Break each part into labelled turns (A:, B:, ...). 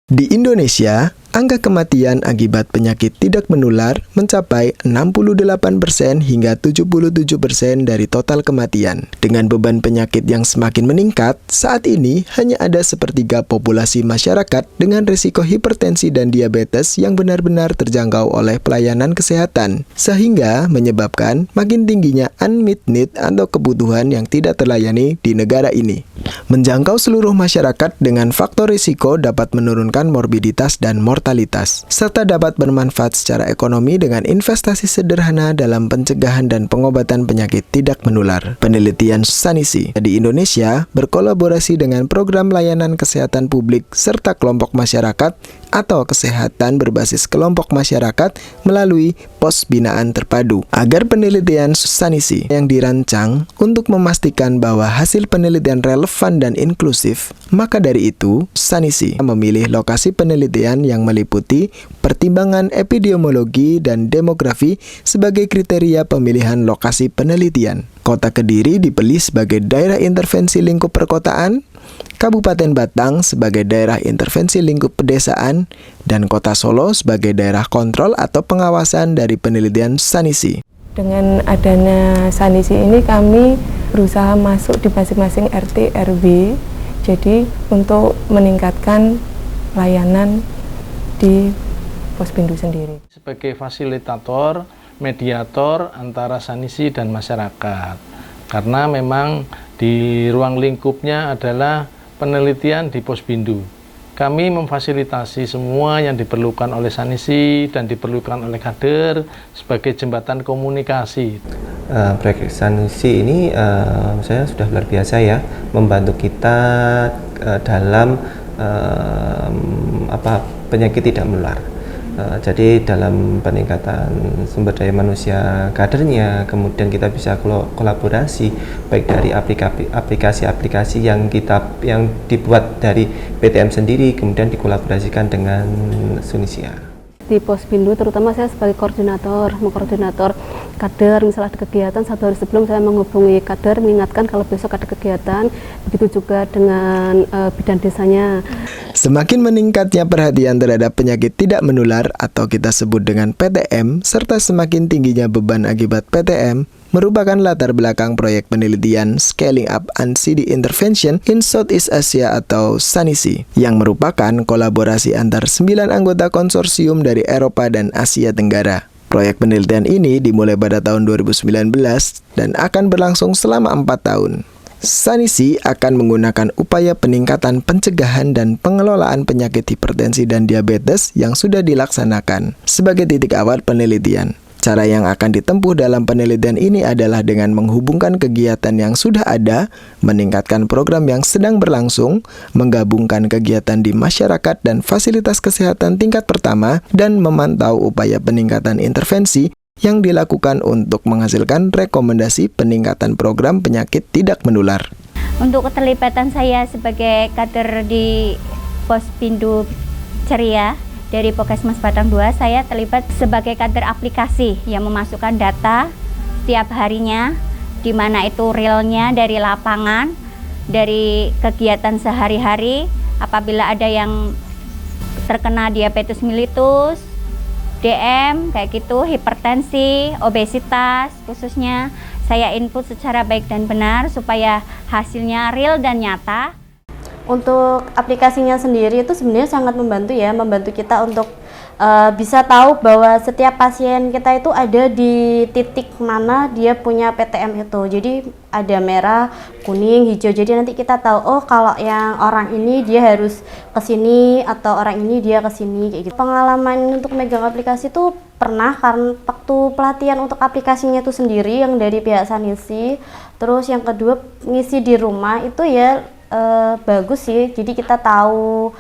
A: Di Indonesia, angka kematian akibat penyakit tidak menular mencapai 68% hingga 77% dari total kematian. Dengan beban penyakit yang semakin meningkat, saat ini hanya ada sepertiga populasi masyarakat dengan risiko hipertensi dan diabetes yang benar-benar terjangkau oleh pelayanan kesehatan, sehingga menyebabkan makin tingginya unmet need atau kebutuhan yang tidak terlayani di negara ini. Menjangkau seluruh masyarakat dengan faktor risiko dapat menurunkan morbiditas dan mortalitas, serta dapat bermanfaat secara ekonomi dengan investasi sederhana dalam pencegahan dan pengobatan penyakit tidak menular. Penelitian Sanisi di Indonesia berkolaborasi dengan program layanan kesehatan publik serta kelompok masyarakat atau kesehatan berbasis kelompok masyarakat melalui pos binaan terpadu. Agar penelitian Sanisi yang dirancang untuk memastikan bahwa hasil penelitian relevan dan inklusif, maka dari itu Sanisi memilih lokasi penelitian yang meliputi pertimbangan epidemiologi dan demografi sebagai kriteria pemilihan lokasi penelitian. Kota Kediri dipilih sebagai daerah intervensi lingkup perkotaan, Kabupaten Batang sebagai daerah intervensi lingkup pedesaan, dan Kota Solo sebagai daerah kontrol atau pengawasan dari penelitian Sanisi.
B: Dengan adanya Sanisi ini kami berusaha masuk di masing-masing RT RW, jadi untuk meningkatkan layanan di Pospindu sendiri.
C: Sebagai fasilitator, mediator antara Sanisi dan masyarakat, karena memang di ruang lingkupnya adalah penelitian di Pospindu. Kami memfasilitasi semua yang diperlukan oleh Sanisi dan diperlukan oleh kader sebagai jembatan komunikasi.
D: Proyek Sanisi ini saya sudah luar biasa ya, membantu kita dalam penyakit tidak menular. Jadi dalam peningkatan sumber daya manusia kadernya, kemudian kita bisa kolaborasi baik dari aplikasi-aplikasi yang dibuat dari PTM sendiri, kemudian dikolaborasikan dengan Sunisia.
E: Di Pospindu terutama saya sebagai mengkoordinator kader, misalnya ada kegiatan, 1 hari sebelum saya menghubungi kader mengingatkan kalau besok ada kegiatan, begitu juga dengan bidan desanya.
A: Semakin meningkatnya perhatian terhadap penyakit tidak menular atau kita sebut dengan PTM, serta semakin tingginya beban akibat PTM, merupakan latar belakang proyek penelitian Scaling Up NCD Intervention in Southeast Asia atau Sanisi, yang merupakan kolaborasi antar 9 anggota konsorsium dari Eropa dan Asia Tenggara. Proyek penelitian ini dimulai pada tahun 2019 dan akan berlangsung selama 4 tahun. Sanisi akan menggunakan upaya peningkatan pencegahan dan pengelolaan penyakit hipertensi dan diabetes yang sudah dilaksanakan sebagai titik awal penelitian. Cara yang akan ditempuh dalam penelitian ini adalah dengan menghubungkan kegiatan yang sudah ada, meningkatkan program yang sedang berlangsung, menggabungkan kegiatan di masyarakat dan fasilitas kesehatan tingkat pertama, dan memantau upaya peningkatan intervensi yang dilakukan untuk menghasilkan rekomendasi peningkatan program penyakit tidak menular.
F: Untuk keterlibatan saya sebagai kader di Pospindu Ceria dari Pokesmas Batang 2, saya terlibat sebagai kader aplikasi yang memasukkan data setiap harinya, di mana itu realnya dari lapangan, dari kegiatan sehari-hari, apabila ada yang terkena diabetes mellitus, DM, kayak gitu, hipertensi, obesitas, khususnya saya input secara baik dan benar supaya hasilnya real dan nyata.
G: Untuk aplikasinya sendiri itu sebenarnya sangat membantu kita untuk bisa tahu bahwa setiap pasien kita itu ada di titik mana dia punya PTM itu. Jadi ada merah, kuning, hijau. Jadi nanti kita tahu, oh kalau yang orang ini dia harus ke sini atau orang ini dia ke sini kayak gitu. Pengalaman untuk megang aplikasi itu pernah karena waktu pelatihan untuk aplikasinya itu sendiri yang dari pihak Sanisi. Terus yang kedua ngisi di rumah itu ya bagus sih. Jadi kita tahu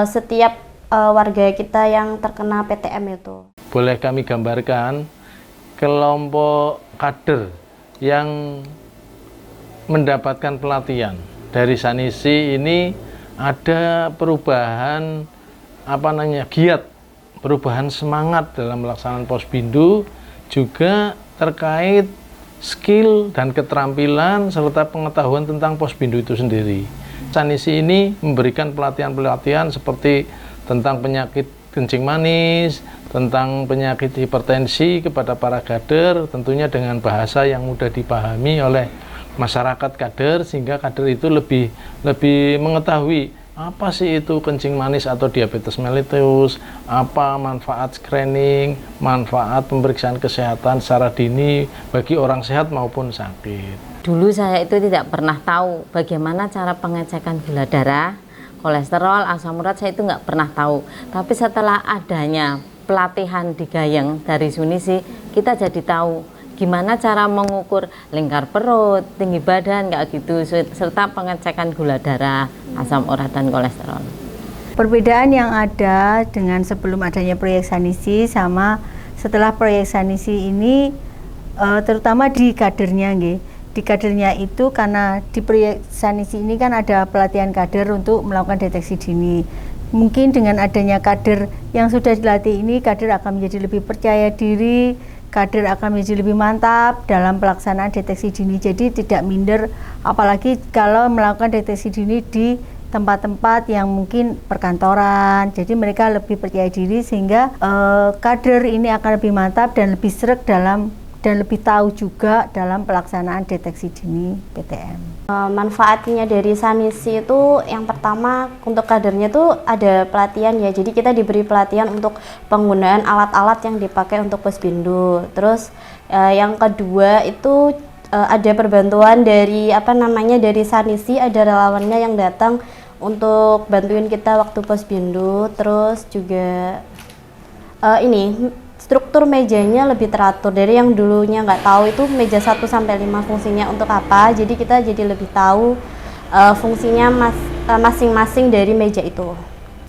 G: setiap warga kita yang terkena PTM itu.
C: Boleh kami gambarkan kelompok kader yang mendapatkan pelatihan dari Sanisi ini ada perubahan giat, perubahan semangat dalam pelaksanaan Pospindu, juga terkait skill dan keterampilan serta pengetahuan tentang Pospindu itu sendiri. Sanisi ini memberikan pelatihan-pelatihan seperti tentang penyakit kencing manis, tentang penyakit hipertensi kepada para kader, tentunya dengan bahasa yang mudah dipahami oleh masyarakat kader, sehingga kader itu lebih mengetahui apa sih itu kencing manis atau diabetes mellitus, apa manfaat screening, manfaat pemeriksaan kesehatan secara dini bagi orang sehat maupun sakit.
H: Dulu saya itu tidak pernah tahu bagaimana cara pengecekan gula darah, kolesterol, asam urat, saya itu nggak pernah tahu. Tapi setelah adanya pelatihan di Gayeng dari Sunisi, kita jadi tahu gimana cara mengukur lingkar perut, tinggi badan, kayak gitu, serta pengecekan gula darah, asam urat, dan kolesterol.
I: Perbedaan yang ada dengan sebelum adanya proyek Sanisi sama setelah proyek Sanisi ini, terutama di kadernya, di kadernya itu karena di proyek Sanisi ini kan ada pelatihan kader untuk melakukan deteksi dini. Mungkin dengan adanya kader yang sudah dilatih ini, kader akan menjadi lebih percaya diri, kader akan menjadi lebih mantap dalam pelaksanaan deteksi dini. Jadi tidak minder, apalagi kalau melakukan deteksi dini di tempat-tempat yang mungkin perkantoran. Jadi mereka lebih percaya diri sehingga kader ini akan lebih mantap dan lebih sreg dalam dan lebih tahu juga dalam pelaksanaan deteksi dini PTM.
G: Manfaatnya dari Sanisi itu yang pertama untuk kadernya tuh ada pelatihan ya. Jadi kita diberi pelatihan untuk penggunaan alat-alat yang dipakai untuk Posbindu. Terus yang kedua itu ada perbantuan dari dari Sanisi, ada relawannya yang datang untuk bantuin kita waktu Posbindu. Terus juga struktur mejanya lebih teratur dari yang dulunya nggak tahu itu meja 1 sampai 5 fungsinya untuk apa. Jadi kita jadi lebih tahu fungsinya masing-masing dari meja itu.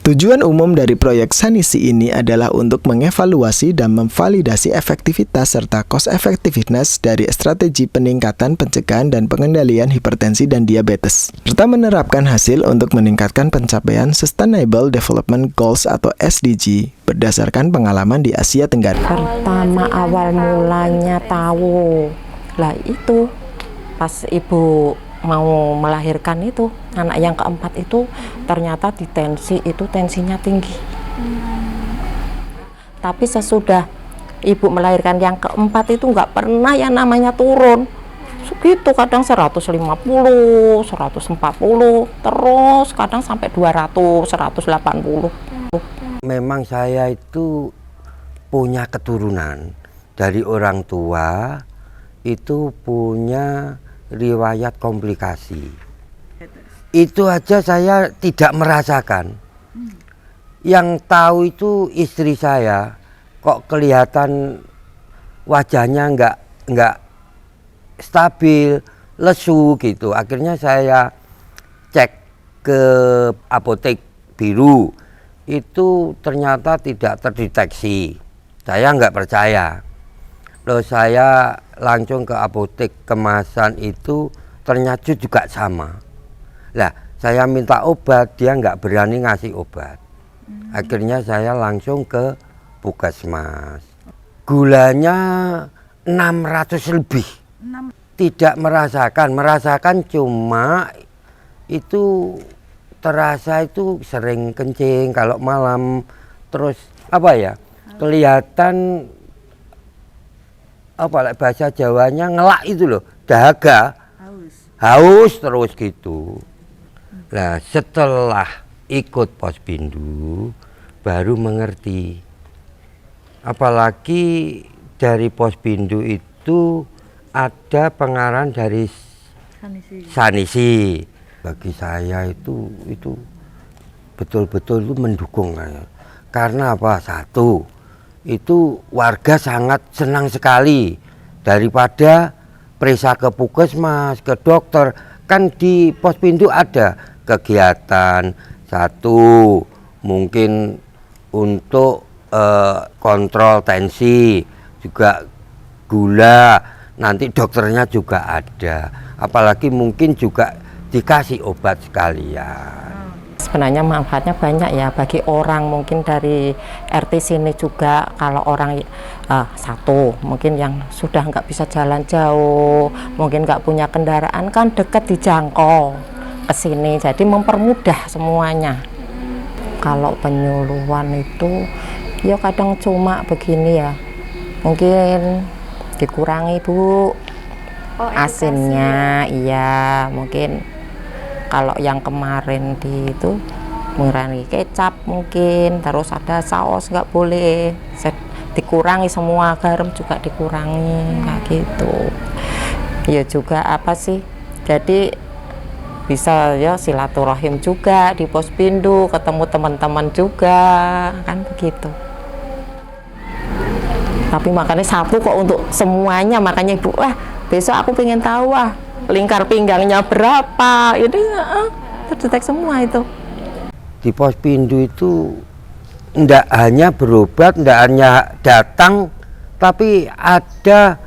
A: Tujuan umum dari proyek Sanisi ini adalah untuk mengevaluasi dan memvalidasi efektivitas serta cost effectiveness dari strategi peningkatan pencegahan dan pengendalian hipertensi dan diabetes, serta menerapkan hasil untuk meningkatkan pencapaian Sustainable Development Goals atau SDG berdasarkan pengalaman di Asia Tenggara.
H: Pertama awal mulanya tahu, lah itu pas ibu mau melahirkan itu, anak yang keempat itu ternyata di tensi itu tensinya tinggi. Tapi sesudah ibu melahirkan yang keempat itu nggak pernah yang namanya turun. Segitu, kadang 150, 140, terus kadang sampai 200, 180.
J: Memang saya itu punya keturunan dari orang tua itu punya riwayat komplikasi. Itu aja saya tidak merasakan. Yang tahu itu istri saya, kok kelihatan wajahnya nggak stabil, lesu gitu. Akhirnya saya cek ke apotek biru, itu ternyata tidak terdeteksi. Saya nggak percaya. Loh, saya langsung ke apotek kemasan itu ternyata juga sama. Lah, saya minta obat, dia nggak berani ngasih obat. Akhirnya saya langsung ke Puskesmas. Gulanya 600 lebih. Tidak merasakan cuma itu terasa itu sering kencing kalau malam, terus kelihatan bahasa Jawanya ngelak itu loh, dahaga, haus terus gitu. Nah, setelah ikut Posbindu baru mengerti, apalagi dari Posbindu itu ada pengarahan dari Sanisi. Bagi saya itu betul-betul itu mendukung, karena apa? Satu, itu warga sangat senang sekali daripada periksa ke Puskesmas, ke dokter. Kan di Posbindu ada kegiatan, satu mungkin untuk kontrol tensi, juga gula, nanti dokternya juga ada, apalagi mungkin juga dikasih obat sekalian.
H: Sebenarnya manfaatnya banyak ya bagi orang, mungkin dari RT sini juga, kalau orang satu mungkin yang sudah nggak bisa jalan jauh, mungkin nggak punya kendaraan, kan dekat dijangkau ke sini, jadi mempermudah semuanya. Kalau penyuluhan itu ya kadang cuma begini ya, mungkin dikurangi Bu asinnya, iya mungkin kalau yang kemarin itu mengurangi kecap mungkin, terus ada saus nggak boleh, dikurangi semua, garam juga dikurangi kayak gitu. Ya juga apa sih, jadi bisa ya silaturahim juga di Pospindu, ketemu teman-teman juga kan begitu. Tapi makanya Sabtu kok untuk semuanya, makanya Ibu besok aku pengen tahu lingkar pinggangnya berapa, ini terdetek semua itu.
J: Di Pospindu itu ndak hanya berobat, ndak hanya datang, tapi ada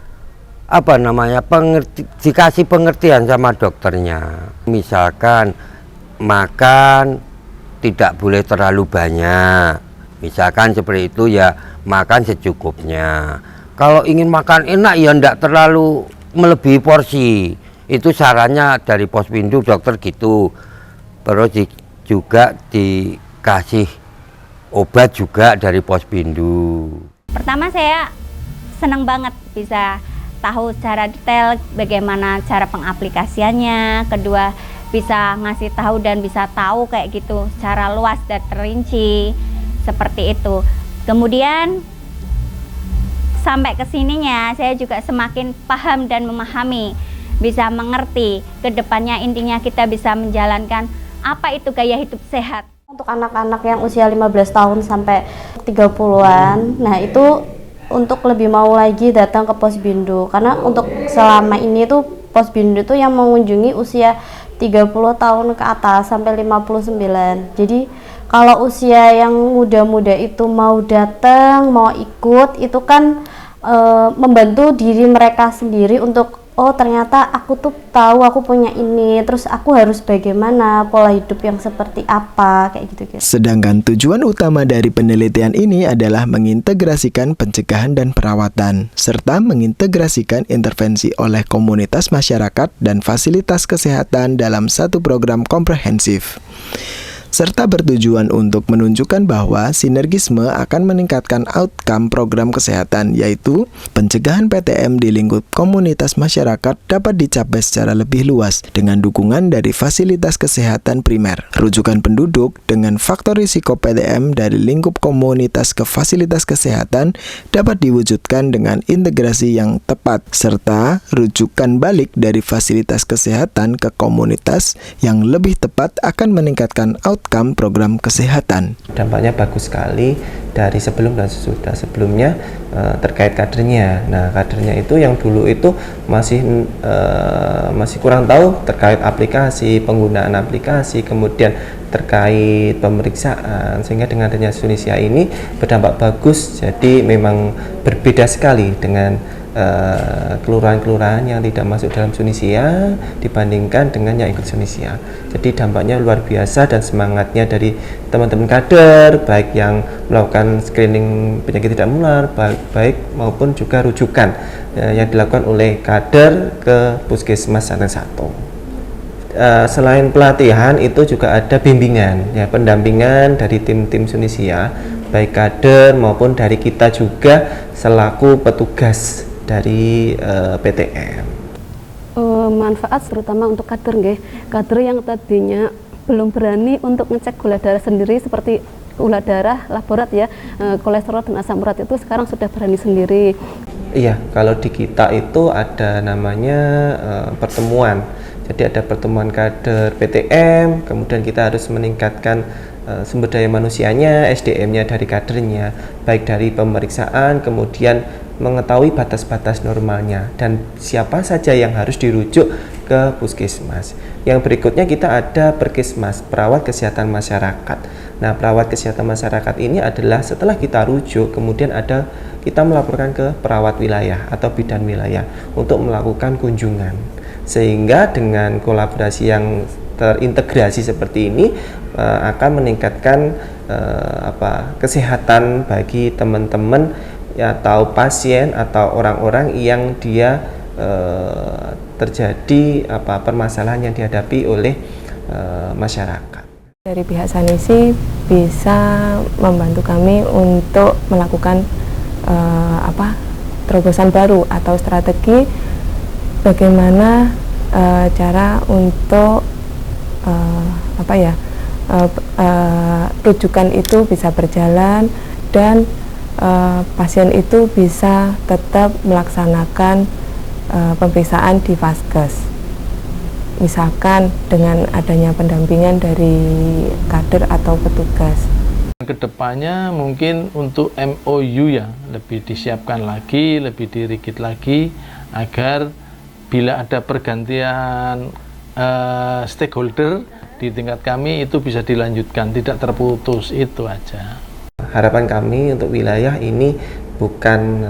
J: dikasih pengertian sama dokternya. Misalkan makan tidak boleh terlalu banyak, misalkan seperti itu ya, makan secukupnya. Kalau ingin makan enak ya ndak terlalu melebihi porsi, itu sarannya dari Pospindu dokter gitu. Terus juga dikasih obat juga dari Pospindu.
F: Pertama saya senang banget bisa tahu secara detail bagaimana cara pengaplikasiannya. Kedua, bisa ngasih tahu dan bisa tahu kayak gitu secara luas dan terinci seperti itu. Kemudian sampai kesininya saya juga semakin paham dan memahami, bisa mengerti kedepannya. Intinya kita bisa menjalankan apa itu gaya hidup sehat.
G: Untuk anak-anak yang usia 15 tahun sampai 30-an, nah itu untuk lebih mau lagi datang ke Pospindu, karena untuk selama ini tuh Pospindu tuh yang mengunjungi usia 30 tahun ke atas sampai 59. Jadi kalau usia yang muda-muda itu mau datang, mau ikut, itu kan membantu diri mereka sendiri untuk oh ternyata aku tuh tahu aku punya ini, terus aku harus bagaimana, pola hidup yang seperti apa, kayak gitu.
A: Sedangkan tujuan utama dari penelitian ini adalah mengintegrasikan pencegahan dan perawatan, serta mengintegrasikan intervensi oleh komunitas masyarakat dan fasilitas kesehatan dalam satu program komprehensif, serta bertujuan untuk menunjukkan bahwa sinergisme akan meningkatkan outcome program kesehatan, yaitu pencegahan PTM di lingkup komunitas masyarakat dapat dicapai secara lebih luas dengan dukungan dari fasilitas kesehatan primer, rujukan penduduk dengan faktor risiko PTM dari lingkup komunitas ke fasilitas kesehatan dapat diwujudkan dengan integrasi yang tepat, serta rujukan balik dari fasilitas kesehatan ke komunitas yang lebih tepat akan meningkatkan outcome program kesehatan.
D: Dampaknya bagus sekali dari sebelum dan sesudah. Sebelumnya terkait kadernya. Nah, kadernya itu yang dulu itu masih kurang tahu terkait aplikasi, penggunaan aplikasi, kemudian terkait pemeriksaan, sehingga dengan adanya Sunisia ini berdampak bagus. Jadi memang berbeda sekali dengan kelurahan-kelurahan yang tidak masuk dalam Sunisia dibandingkan dengan yang ikut Sunisia. Jadi dampaknya luar biasa, dan semangatnya dari teman-teman kader, baik yang melakukan screening penyakit tidak menular, baik maupun juga rujukan yang dilakukan oleh kader ke Puskesmas Santen 1. Selain pelatihan itu juga ada bimbingan, ya, pendampingan dari tim-tim Sunisia, baik kader maupun dari kita juga selaku petugas dari PTM.
E: Manfaat terutama untuk kader nggih. Kader yang tadinya belum berani untuk ngecek gula darah sendiri seperti gula darah, laborat ya, kolesterol dan asam urat itu sekarang sudah berani sendiri.
D: Iya, kalau di kita itu ada namanya pertemuan. Jadi ada pertemuan kader PTM, kemudian kita harus meningkatkan sumber daya manusianya, SDM-nya dari kadernya, baik dari pemeriksaan, kemudian mengetahui batas-batas normalnya dan siapa saja yang harus dirujuk ke puskesmas. Yang berikutnya kita ada Perkesmas, perawat kesehatan masyarakat. Nah, perawat kesehatan masyarakat ini adalah setelah kita rujuk, kemudian kita melaporkan ke perawat wilayah atau bidan wilayah untuk melakukan kunjungan. Sehingga dengan kolaborasi yang terintegrasi seperti ini akan meningkatkan kesehatan bagi teman-teman atau pasien atau orang-orang yang dia terjadi permasalahan yang dihadapi oleh masyarakat.
B: Dari pihak sanisi bisa membantu kami untuk melakukan terobosan baru atau strategi bagaimana cara untuk rujukan itu bisa berjalan dan pasien itu bisa tetap melaksanakan pemeriksaan di Vaskes. Misalkan dengan adanya pendampingan dari kader atau petugas.
C: Kedepannya mungkin untuk MOU ya lebih disiapkan lagi, lebih dirigid lagi agar bila ada pergantian stakeholder di tingkat kami itu bisa dilanjutkan, tidak terputus, itu aja.
D: Harapan kami untuk wilayah ini bukan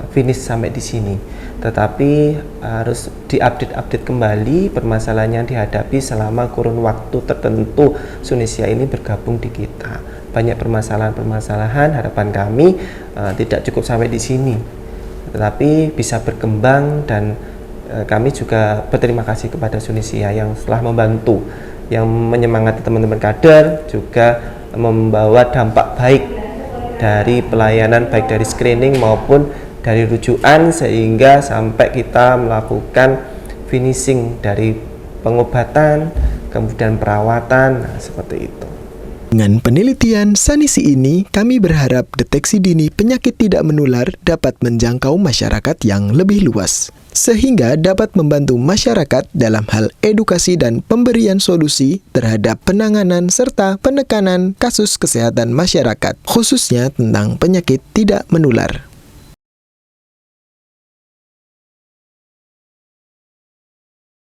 D: finish sampai di sini, tetapi harus diupdate kembali permasalahan yang dihadapi selama kurun waktu tertentu Sunisia ini bergabung di kita. Banyak permasalahan-permasalahan, harapan kami tidak cukup sampai di sini, tetapi bisa berkembang, dan kami juga berterima kasih kepada Sunisia yang telah membantu, yang menyemangati teman-teman kader, juga membawa dampak baik dari pelayanan, baik dari screening maupun dari rujukan, sehingga sampai kita melakukan finishing dari pengobatan, kemudian perawatan, seperti itu.
A: Dengan penelitian sanisi ini, kami berharap deteksi dini penyakit tidak menular dapat menjangkau masyarakat yang lebih luas, sehingga dapat membantu masyarakat dalam hal edukasi dan pemberian solusi terhadap penanganan serta penekanan kasus kesehatan masyarakat, khususnya tentang penyakit tidak menular.